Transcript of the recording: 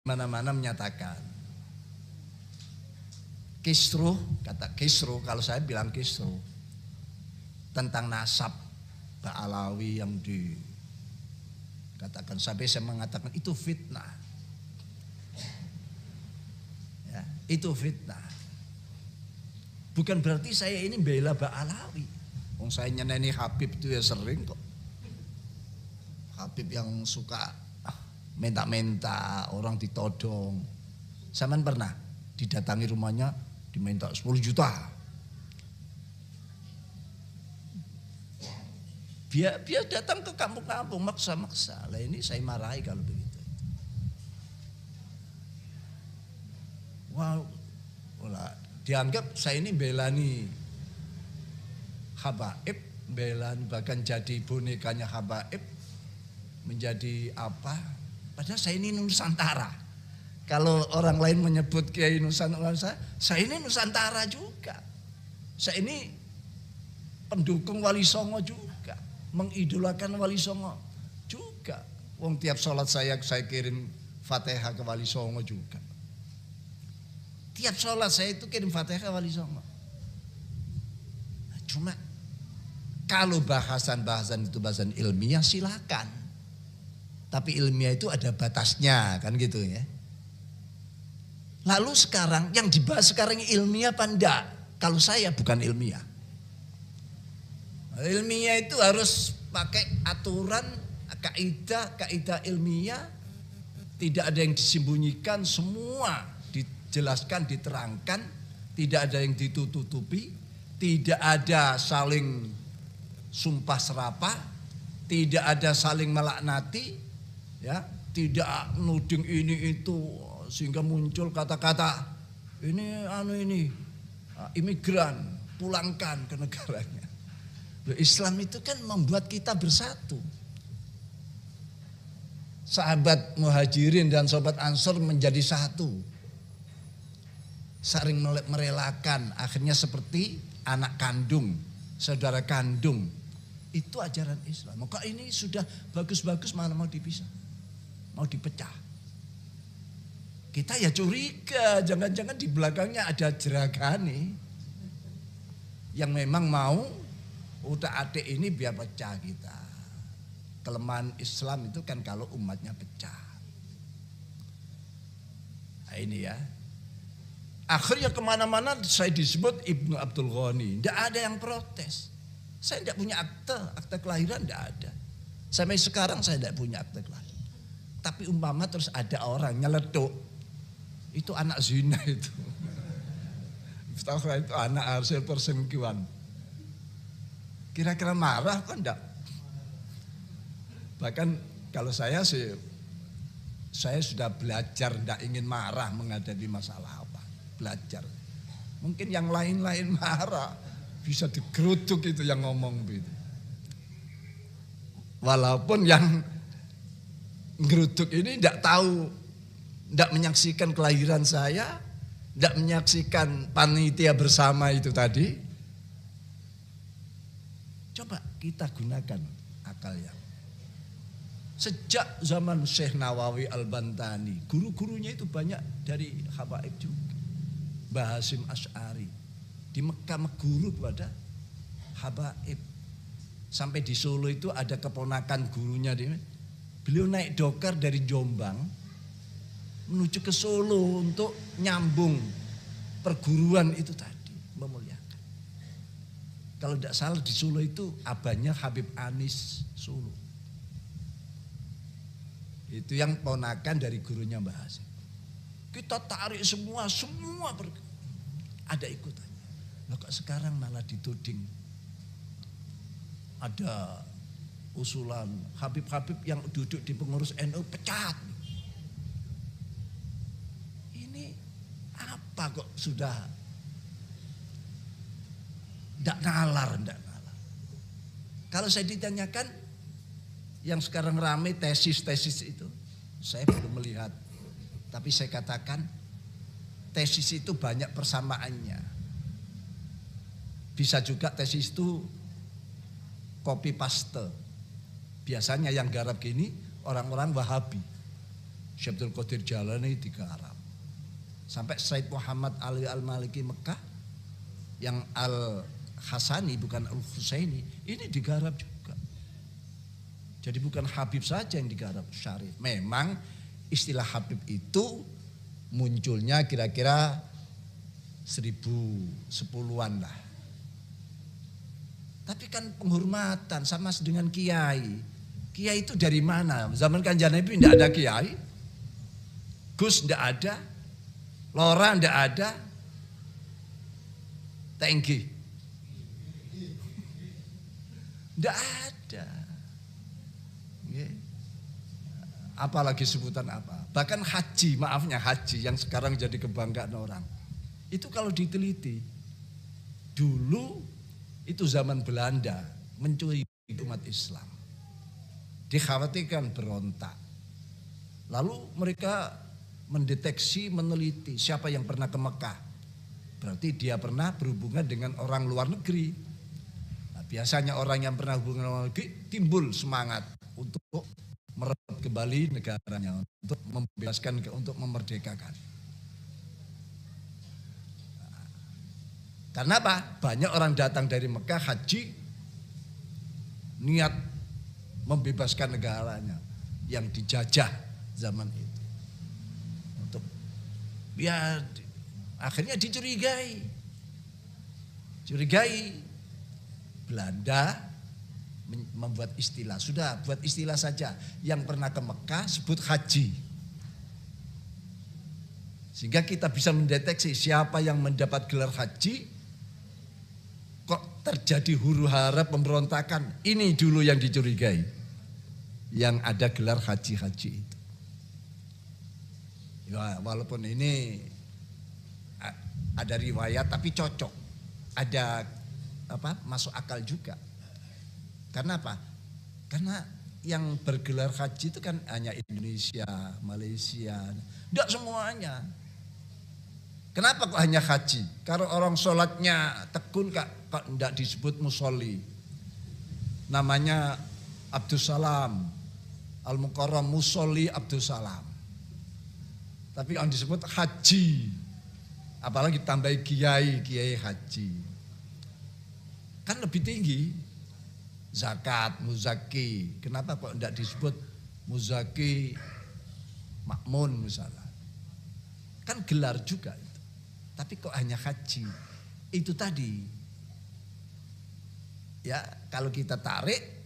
mana-mana menyatakan Kisruh, kata Kisruh, kalau saya bilang Kisruh tentang nasab Ba'alawi yang dikatakan, sampai saya mengatakan itu fitnah. Ya, itu fitnah. Bukan berarti saya ini bela Ba'alawi. Saya nyeneni Habib itu ya sering kok. Habib yang suka minta-minta orang ditodong. Saman pernah didatangi rumahnya diminta 10 juta. Dia datang ke kampung-kampung maksa-maksa. Lah ini saya marahi kalau begitu. Wow, dianggap saya ini belani habaib, belani bahkan jadi bonekanya habaib, menjadi apa? Padahal saya ini Nusantara. Kalau orang lain menyebut Kiai Nusantara, saya ini Nusantara juga. Saya ini pendukung Wali Songo juga, mengidolakan Wali Songo juga. Wong tiap sholat saya kirim Fatihah ke Wali Songo juga. Tiap sholat saya itu kirim Fatihah ke Wali Songo. Nah, cuma kalau bahasan-bahasan itu bahasan ilmiah silakan. Tapi ilmiah itu ada batasnya kan gitu ya. Lalu sekarang yang dibahas sekarang ilmiah apa enggak? Kalau saya bukan ilmiah. Ilmiah itu harus pakai aturan, kaidah ilmiah. Tidak ada yang disembunyikan, semua dijelaskan, diterangkan. Tidak ada yang ditutupi. Tidak ada saling sumpah serapah. Tidak ada saling melaknati. Ya, tidak nuding ini itu. Sehingga muncul kata-kata ini imigran pulangkan ke negaranya. Islam itu kan membuat kita bersatu. Sahabat Muhajirin dan sahabat Ansor menjadi satu. Saling merelakan, akhirnya seperti anak kandung, saudara kandung. Itu ajaran Islam. Maka ini sudah bagus-bagus, mana mau dipisah, mau dipecah. Kita ya curiga, jangan-jangan di belakangnya ada jeragane yang memang mau utak-atik ini biar pecah kita. Kelemahan Islam itu kan kalau umatnya pecah. Nah ini ya. Akhirnya kemana-mana saya disebut Ibnu Abdul Ghani. Tidak ada yang protes. Saya tidak punya akte kelahiran tidak ada. Sampai sekarang saya tidak punya akte kelahiran. Tapi umpama terus ada orang nyeleduk. Itu anak zina itu. Itu anak hasil perselingkuhan. Kira-kira marah kan enggak? Bahkan kalau saya sih, saya sudah belajar enggak ingin marah menghadapi masalah apa. Belajar. Mungkin yang lain-lain marah. Bisa digeruduk itu yang ngomong gitu. Walaupun yang geruduk ini enggak tahu, tidak menyaksikan kelahiran saya, tidak menyaksikan panitia bersama itu tadi. Coba kita gunakan akal yang. Sejak zaman Syekh Nawawi Al-Bantani, guru-gurunya itu banyak dari habaib juga. Mbah Hasyim Asy'ari di Mekah guru kepada habaib. Sampai di Solo itu ada keponakan gurunya, beliau naik dokar dari Jombang menuju ke Solo untuk nyambung perguruan itu tadi, memuliakan. Kalau tidak salah di Solo itu abahnya Habib Anis Solo. Itu yang ponakan dari gurunya Mbah Hasyim. Kita tarik semua ada ikutannya. Loh kok sekarang malah dituding ada usulan Habib-habib yang duduk di pengurus NU pecat. Apa kok sudah tidak nalar. Kalau saya ditanyakan yang sekarang ramai tesis itu, saya belum melihat. Tapi saya katakan tesis itu banyak persamaannya. Bisa juga tesis itu copy paste. Biasanya yang garap gini orang-orang Wahabi. Syekh Abdul Qadir Jalani digarap. Sampai Said Muhammad Ali Al-Maliki Mekah yang Al-Hasani bukan Al-Husaini ini digarap juga. Jadi bukan Habib saja yang digarap Syarif. Memang istilah Habib itu munculnya kira-kira 1010-an lah. Tapi kan penghormatan sama dengan kiai. Kiai itu dari mana? Zaman Kanjeng Nabi tidak ada kiai. Gus tidak ada. Lora tidak ada. Tengki. Tidak ada. Apalagi sebutan apa. Bahkan haji, maafnya haji yang sekarang jadi kebanggaan orang. Itu kalau diteliti. Dulu itu zaman Belanda mencuri umat Islam. Dikhawatirkan berontak. Lalu mereka mendeteksi, meneliti siapa yang pernah ke Mekah. Berarti dia pernah berhubungan dengan orang luar negeri. Nah, biasanya orang yang pernah hubungan dengan luar negeri timbul semangat untuk merebut kembali negaranya, untuk membebaskan, untuk memerdekakan. Nah, karena apa? Banyak orang datang dari Mekah haji niat membebaskan negaranya yang dijajah zaman itu. Ya akhirnya dicurigai. Belanda membuat istilah. Sudah buat istilah saja. Yang pernah ke Mekah sebut haji. Sehingga kita bisa mendeteksi siapa yang mendapat gelar haji. Kok terjadi huru hara pemberontakan. Ini dulu yang dicurigai. Yang ada gelar haji-haji itu. Ya, walaupun ini ada riwayat tapi cocok, ada masuk akal juga. Karena apa? Karena yang bergelar haji itu kan hanya Indonesia, Malaysia, tidak semuanya. Kenapa kok hanya haji? Kalau orang sholatnya tekun kok tidak disebut musolli. Namanya Abdussalam, Al-Mukarram Musolli Abdussalam. Tapi yang disebut haji, apalagi tambah kiai haji, kan lebih tinggi. Zakat, muzaki, kenapa kok tidak disebut muzaki makmun misalnya? Kan gelar juga itu. Tapi kok hanya haji? Itu tadi. Ya, kalau kita tarik